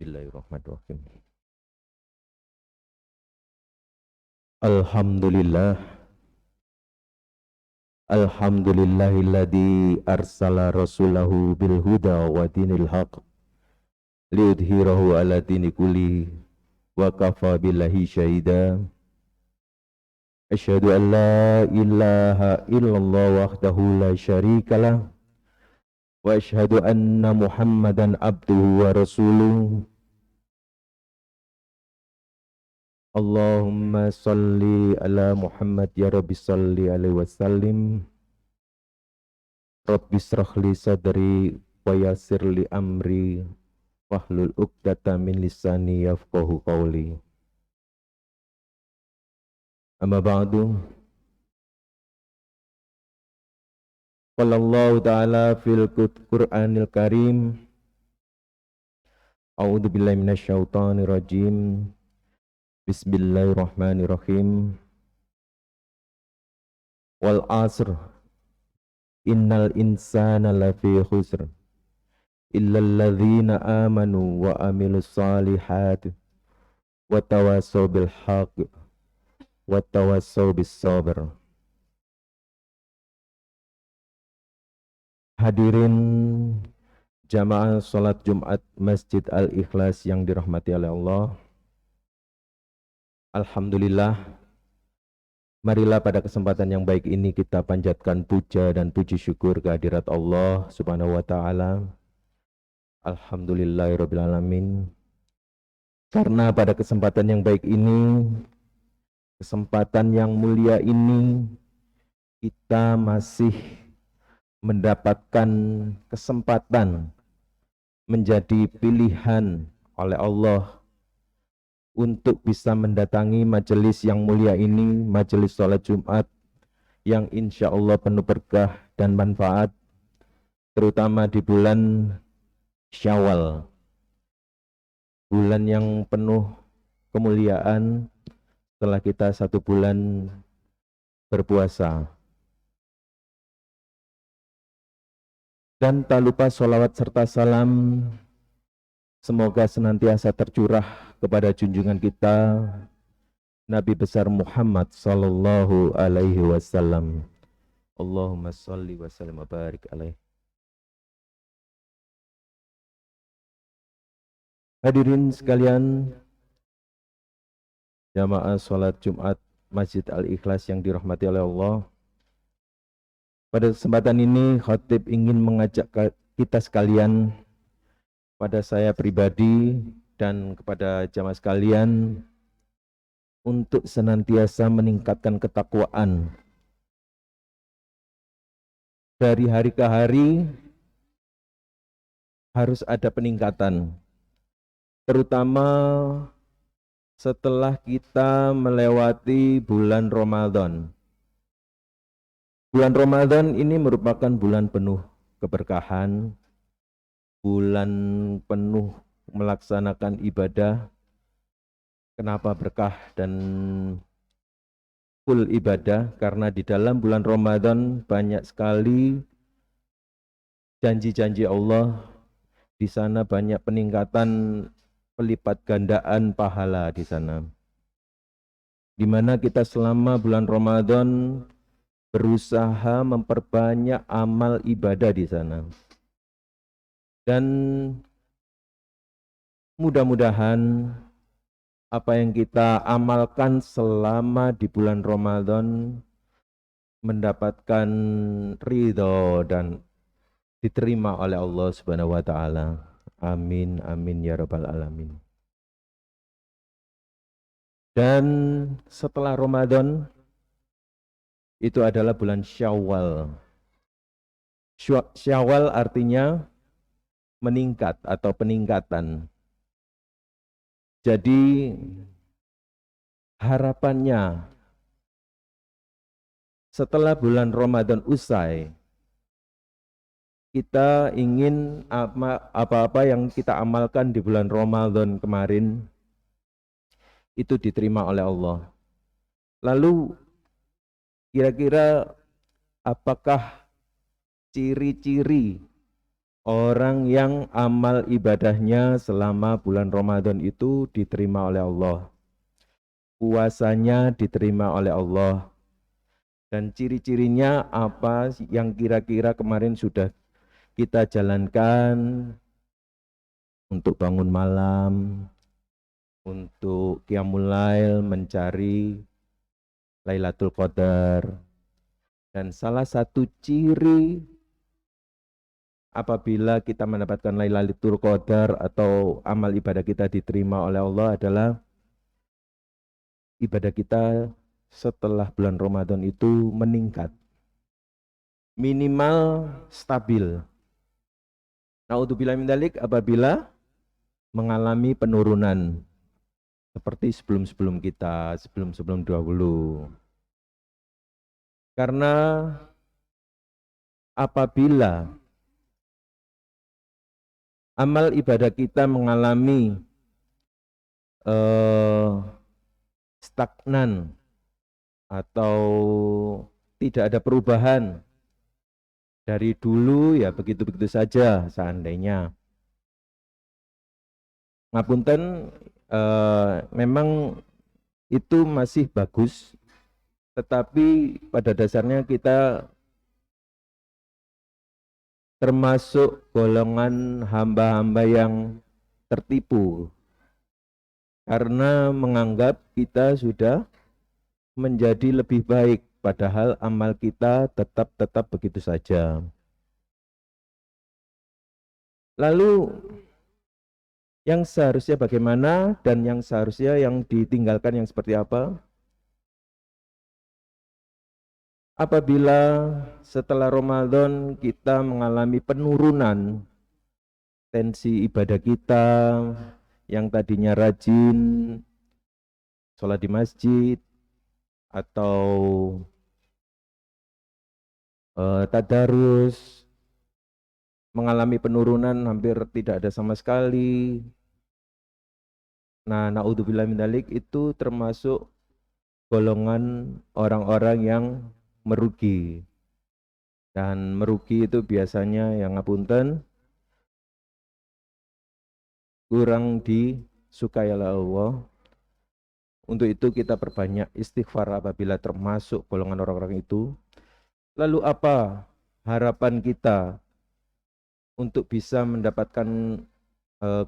Bismillahirrahmanirrahim. Alhamdulillah. Alhamdulillahilladzi arsala rasulahu bil huda wa dinil haq liyudhhirahu ala dini kulli wa kafa billahi syahida. Asyhadu an la ilaha illallah wahdahu la syarikalah wa asyhadu anna Muhammadan abduhu wa rasuluh. Allahumma salli ala Muhammad ya Rabbi salli alaihi wasallim. Rabbi israh li sadri wa yassir li amri wahlul 'uqdatam min lisani yafqahu qawli. Amma ba'du. Qala Allah ta'ala fil Qur'anil Karim. A'udzu billahi minasyaitonir rajim. Bismillahirrahmanirrahim. Wal asr innal insana lafi khusr illal ladzina amanu wa amilus solihat wa tawassaw bil haqq wa tawassaw bis sabr. Hadirin jamaah salat Jumat Masjid Al-Ikhlas yang dirahmati oleh Allah. Alhamdulillah, marilah pada kesempatan yang baik ini kita panjatkan puja dan puji syukur kehadirat Allah Subhanahu wa taala. Alhamdulillahirabbil alamin. Karena pada kesempatan yang baik ini, kesempatan yang mulia ini, kita masih mendapatkan kesempatan menjadi pilihan oleh Allah untuk bisa mendatangi majelis yang mulia ini, majelis sholat Jumat yang insya Allah penuh berkah dan manfaat, terutama di bulan Syawal, bulan yang penuh kemuliaan setelah kita 1 bulan berpuasa. Dan tak lupa sholawat serta salam semoga senantiasa tercurah kepada junjungan kita Nabi besar Muhammad sallallahu alaihi wasallam. Allahumma shalli wa sallim wa barik alaihi. Hadirin sekalian, jamaah salat Jumat Masjid Al-Ikhlas yang dirahmati oleh Allah. Pada kesempatan ini khatib ingin mengajak kita sekalian, pada saya pribadi dan kepada jamaah sekalian, untuk senantiasa meningkatkan ketakwaan. Dari hari ke hari harus ada peningkatan, terutama setelah kita melewati bulan Ramadan. Bulan Ramadan ini merupakan bulan penuh keberkahan, bulan penuh melaksanakan ibadah. Kenapa berkah dan full ibadah? Karena di dalam bulan Ramadan banyak sekali janji-janji Allah. Di sana banyak peningkatan pelipat gandaan pahala di sana. Di mana kita selama bulan Ramadan berusaha memperbanyak amal ibadah di sana. Dan mudah-mudahan apa yang kita amalkan selama di bulan Ramadan mendapatkan ridho dan diterima oleh Allah Subhanahu wa taala. Amin amin ya rabbal alamin. Dan setelah Ramadan itu adalah bulan Syawal. Syawal artinya meningkat atau peningkatan. Jadi harapannya setelah bulan Ramadan usai, kita ingin apa-apa yang kita amalkan di bulan Ramadan kemarin itu diterima oleh Allah. Lalu kira-kira apakah ciri-ciri orang yang amal ibadahnya selama bulan Ramadan itu diterima oleh Allah, puasanya diterima oleh Allah, dan ciri-cirinya apa yang kira-kira kemarin sudah kita jalankan untuk bangun malam, untuk qiyamul lail, mencari Lailatul Qadar. Dan salah satu ciri apabila kita mendapatkan Lailatul Qadar atau amal ibadah kita diterima oleh Allah adalah ibadah kita setelah bulan Ramadan itu meningkat, minimal stabil. Naudzubillah min dzalik, apabila mengalami penurunan seperti sebelum-sebelum kita, sebelum-sebelum dahulu. Karena apabila amal ibadah kita mengalami stagnan atau tidak ada perubahan dari dulu, ya begitu-begitu saja seandainya. Ngapunten, memang itu masih bagus, tetapi pada dasarnya kita termasuk golongan hamba-hamba yang tertipu karena menganggap kita sudah menjadi lebih baik, padahal amal kita tetap begitu saja. Lalu yang seharusnya bagaimana dan yang seharusnya yang ditinggalkan yang seperti apa? Apabila setelah Ramadan kita mengalami penurunan tensi ibadah kita, yang tadinya rajin sholat di masjid atau tadarus, mengalami penurunan hampir tidak ada sama sekali. Nah, naudzubillah min dzalik, itu termasuk golongan orang-orang yang merugi. Dan merugi itu biasanya yang ngapunten kurang disukai oleh Allah. Untuk itu kita perbanyak istighfar apabila termasuk golongan orang-orang itu. Lalu apa harapan kita untuk bisa mendapatkan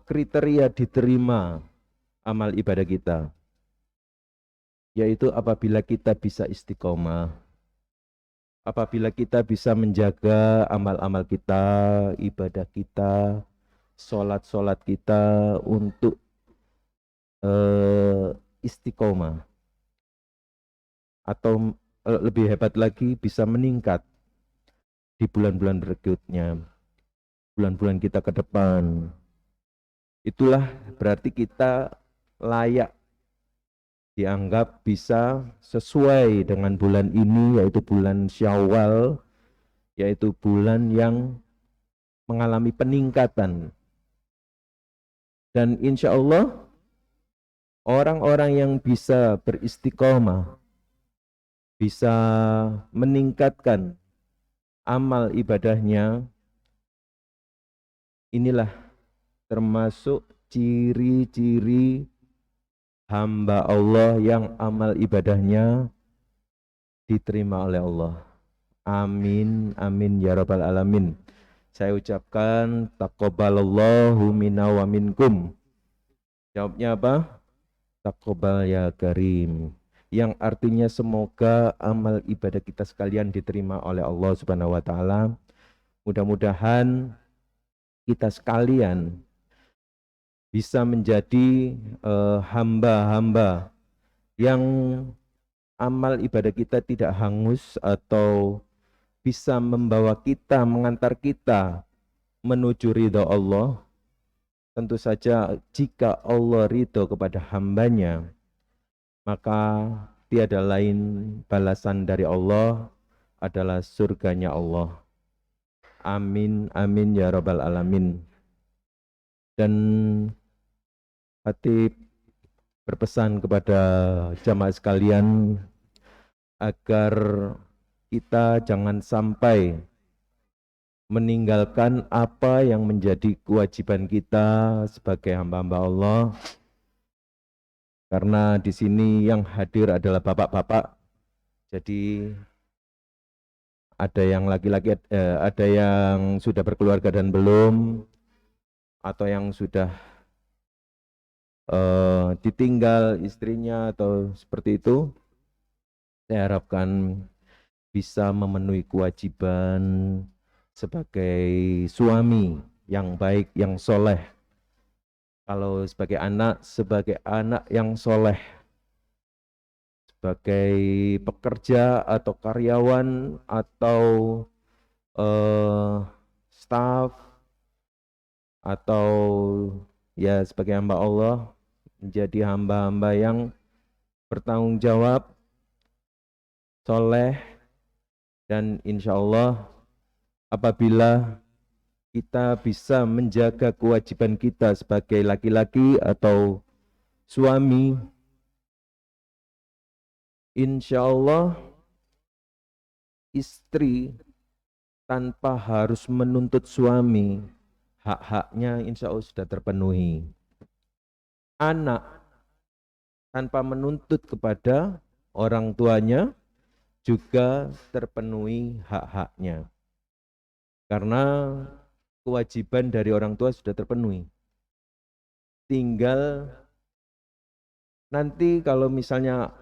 kriteria diterima amal ibadah kita? Yaitu apabila kita bisa istiqomah, apabila kita bisa menjaga amal-amal kita, ibadah kita, sholat-sholat kita untuk istiqomah, atau lebih hebat lagi bisa meningkat di bulan-bulan berikutnya, bulan-bulan kita ke depan. Itulah berarti kita layak dianggap bisa sesuai dengan bulan ini, yaitu bulan Syawal, yaitu bulan yang mengalami peningkatan. Dan insya Allah orang-orang yang bisa beristiqomah, bisa meningkatkan amal ibadahnya, inilah termasuk ciri-ciri hamba Allah yang amal ibadahnya diterima oleh Allah. Amin, amin ya rabbal alamin. Saya ucapkan taqabbalallahu minna wa minkum. Jawabnya apa? Taqabbal ya karim. Yang artinya semoga amal ibadah kita sekalian diterima oleh Allah Subhanahu wa taala. Mudah-mudahan kita sekalian bisa menjadi hamba-hamba yang amal ibadah kita tidak hangus atau bisa membawa kita, mengantar kita menuju ridha Allah. Tentu saja jika Allah ridho kepada hambanya, maka tiada lain balasan dari Allah adalah surganya Allah. Amin, amin ya rabbal alamin. Dan Khatib berpesan kepada jamaah sekalian agar kita jangan sampai meninggalkan apa yang menjadi kewajiban kita sebagai hamba-hamba Allah. Karena di sini yang hadir adalah bapak-bapak, jadi ada yang laki-laki, ada yang sudah berkeluarga dan belum, atau yang sudah ditinggal istrinya atau seperti itu. Saya harapkan bisa memenuhi kewajiban sebagai suami yang baik, yang soleh. Kalau sebagai anak yang soleh, sebagai pekerja atau karyawan atau eh, staf atau ya sebagai hamba Allah, menjadi hamba-hamba yang bertanggung jawab, soleh, dan insya Allah apabila kita bisa menjaga kewajiban kita sebagai laki-laki atau suami, insya Allah istri tanpa harus menuntut suami, hak-haknya insya Allah sudah terpenuhi. Anak tanpa menuntut kepada orang tuanya juga terpenuhi hak-haknya. Karena kewajiban dari orang tua sudah terpenuhi. Tinggal nanti kalau misalnya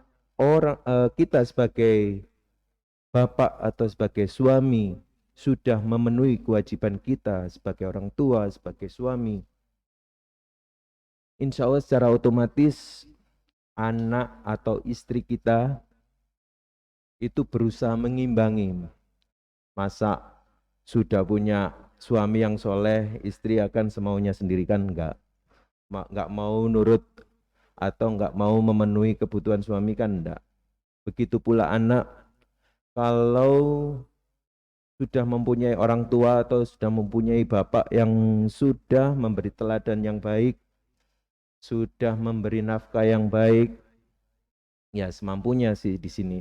kita sebagai bapak atau sebagai suami sudah memenuhi kewajiban kita sebagai orang tua, sebagai suami, insya Allah secara otomatis anak atau istri kita itu berusaha mengimbangi. Masa sudah punya suami yang soleh, istri akan semaunya sendiri, kan enggak mau nurut atau enggak mau memenuhi kebutuhan suami, kan enggak. Begitu pula anak, kalau sudah mempunyai orang tua atau sudah mempunyai bapak yang sudah memberi teladan yang baik, sudah memberi nafkah yang baik, ya semampunya sih di sini.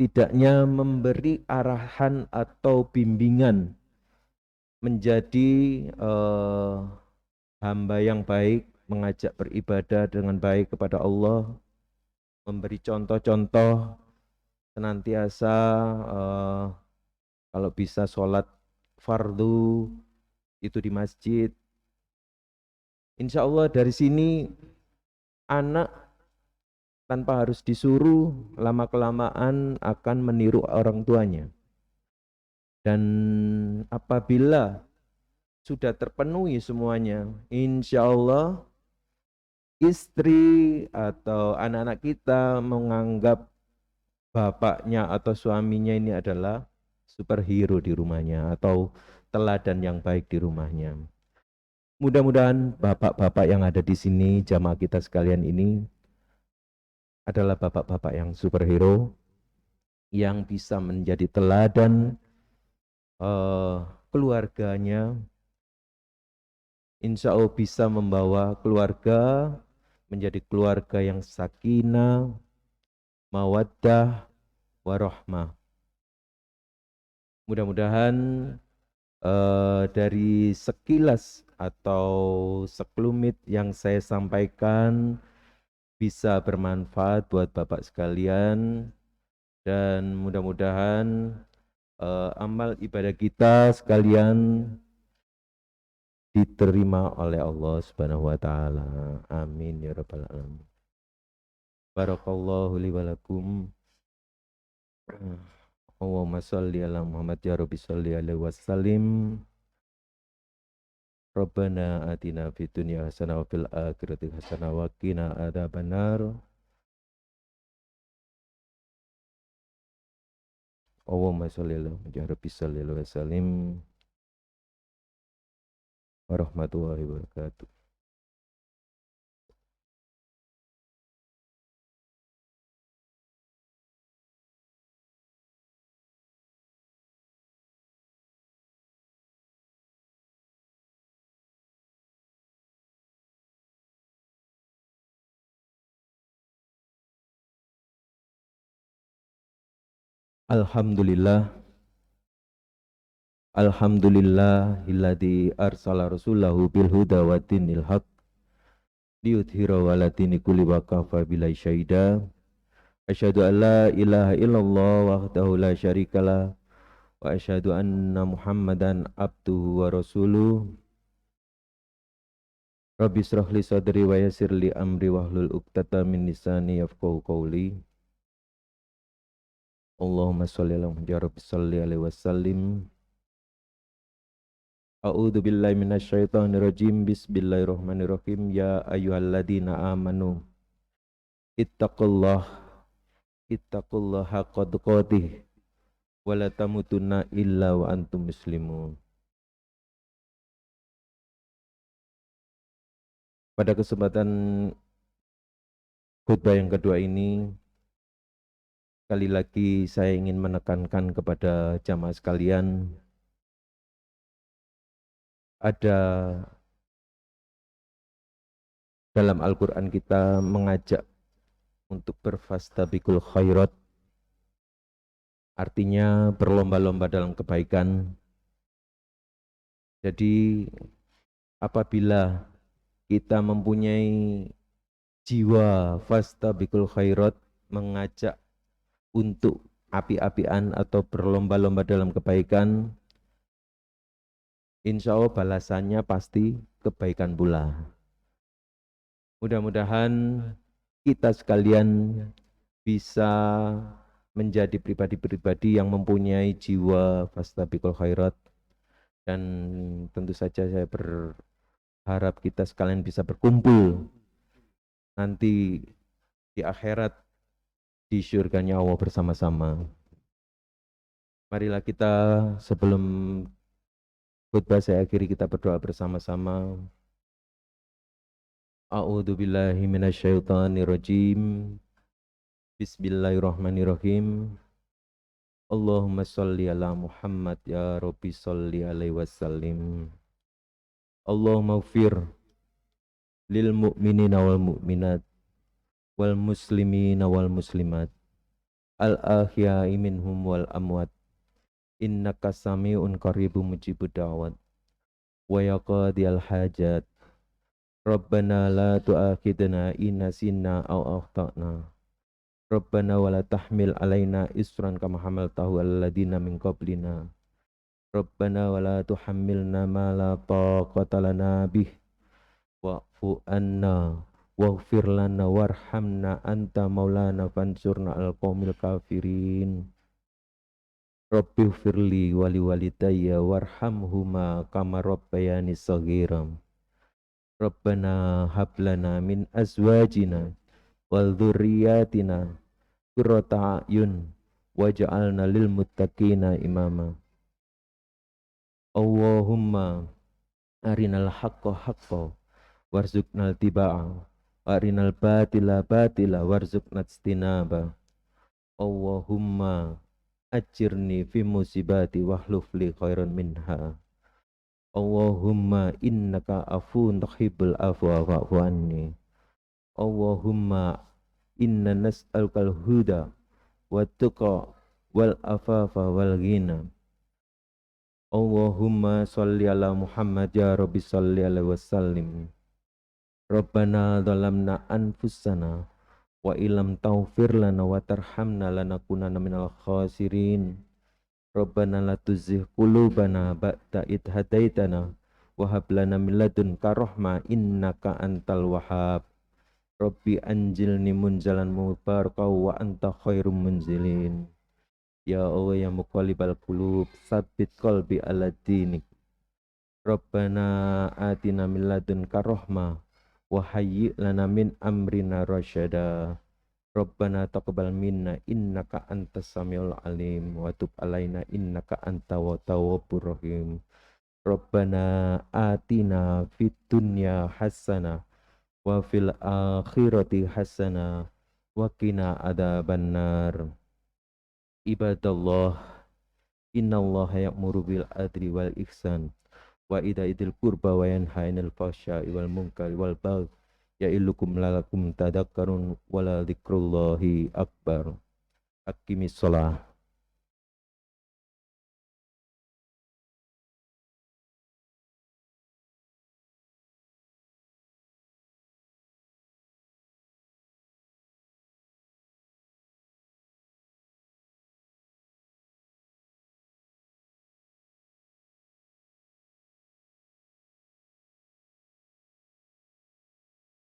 Tidaknya memberi arahan atau bimbingan menjadi hamba yang baik, mengajak beribadah dengan baik kepada Allah, memberi contoh-contoh senantiasa kalau bisa sholat fardu itu di masjid. Insya Allah dari sini anak tanpa harus disuruh lama-kelamaan akan meniru orang tuanya. Dan apabila sudah terpenuhi semuanya, insya Allah istri atau anak-anak kita menganggap bapaknya atau suaminya ini adalah superhero di rumahnya atau teladan yang baik di rumahnya. Mudah-mudahan bapak-bapak yang ada di sini, jamaah kita sekalian ini adalah bapak-bapak yang superhero, yang bisa menjadi teladan keluarganya. Insya Allah bisa membawa keluarga menjadi keluarga yang sakinah, mawaddah, warahmah. Mudah-mudahan dari sekilas atau sekelumit yang saya sampaikan bisa bermanfaat buat Bapak sekalian, dan mudah-mudahan amal ibadah kita sekalian diterima oleh Allah Subhanahu wa taala. Amin ya rabbal alamin. Barakallahu li wa lakum. Allahumma shalli ala Muhammad ya rabbi shalli alaihi wasallim. Rabbana atina fid dunya hasanah wa fil akhirati hasanah wa qina adzabannar. Allahumma shalli ala Muhammad ya rabbi shalli alaihi wasallim. Warahmatullahi wabarakatuh. Alhamdulillah, Alhamdulillahilladzi arsala rasulahu bil huda wa dinil haq liyudhhirahu 'ala dini kulli wa kafa billahi syahida. Asyhadu an la ilaha illallah wahdahu la syarikalah wa asyhadu anna Muhammadan abduhu wa rasuluh. Rabbi israh li sadri wa yassir li amri wahlul 'uqdatam min lisani yafqahu qawli. Allahumma shalli ala Muhammad ya rabbi shalli alaihi wasallim. A'udzu billahi minasyaitonir rajim. Bismillahirrahmanirrahim. Ya ayyuhalladzina amanu ittaqullah haqqa tuqatih wa la tamutunna illa wa antum muslimun. Pada kesempatan khutbah yang kedua ini, sekali lagi saya ingin menekankan kepada jamaah sekalian, ada dalam Al-Quran kita mengajak untuk berfastabiqul khairat, artinya berlomba-lomba dalam kebaikan. Jadi apabila kita mempunyai jiwa fastabiqul khairat, mengajak untuk api-apian atau berlomba-lomba dalam kebaikan, insya Allah balasannya pasti kebaikan pula. Mudah-mudahan kita sekalian bisa menjadi pribadi-pribadi yang mempunyai jiwa fastabiqul khairat, dan tentu saja saya berharap kita sekalian bisa berkumpul nanti di akhirat di syurganya Allah bersama-sama. Marilah kita sebelum khutbah saya akhiri, kita berdoa bersama-sama. A'udzu billahi minasyaitonir rajim. Bismillahirrahmanirrahim. Allahumma shalli ala Muhammad ya rabbi shalli alaihi wasallim. Allahumma ighfir lil mu'minina wal mu'minat wal muslimina wal muslimat al ahya'i minhum wal amwat innaka sami'un qaribun mujibud da'wat wa yaqadiyal hajat. Rabbana la tu'akhidna in nasina aw akhtana. Rabbana wa la tahmil alaina isran kama hamaltahu alal ladina min qablina. Rabbana wa la tuhammilna ma la taqata lana bih wa'fu anna waghfir lana warhamna anta maulana fansurna al qaumil kafirin. Rabbi ighfirli wa liwalidayya warhamhuma kama rabbayani shaghiran. Rabbana hablana min azwajina wal dzurriyyatina qurrata a'yun waj'alna lil muttaqina imama. Allahumma arinal haqqo haqqo warzuqnal tibaa arinal batila batila warzuqna istinaba. Allahumma ajirni fi musibati wahluf li khairan minha. Allahumma innaka afuwun tuhibbul afwa fa'fu anni. Allahumma inna nas'alukal huda wa tuqa wal afafa wal ghina. Allahumma shalli ala Muhammad ya rabbi shalli alaihi wasallim. Rabbana zalamna anfusana wa ilam taghfir lana wa tarhamna lanakunanna minal khasirin. Rabbana la tuzigh qulubana ba'da idh hadaitana wa hab lana min ladunka rahmah innaka antal wahhab. Rabbi anjilni munjalan mubarakah wa anta khairum munzilin. Ya Allah ya muqallibal qulub tsabbit qalbi ala dinik. Rabbana atina min ladunka rahmah wa hayyi' lana min amrina rasyada. Rabbana taqabbal minna innaka antas samiul alim wa tub alaina innaka antat tawwabur rahim. Rabbana atina fid dunya hasanah wa fil akhirati hasanah wa qina adzabannar. Ibadallah, innallaha ya'muru bil adli wal ihsan wa ida'idil qurba wa yanha 'anil fahsya'i wal munkari wal baghi ya'ilukum lalakum tadakkarun wala dzikrullahi akbar. Aqimis shalah.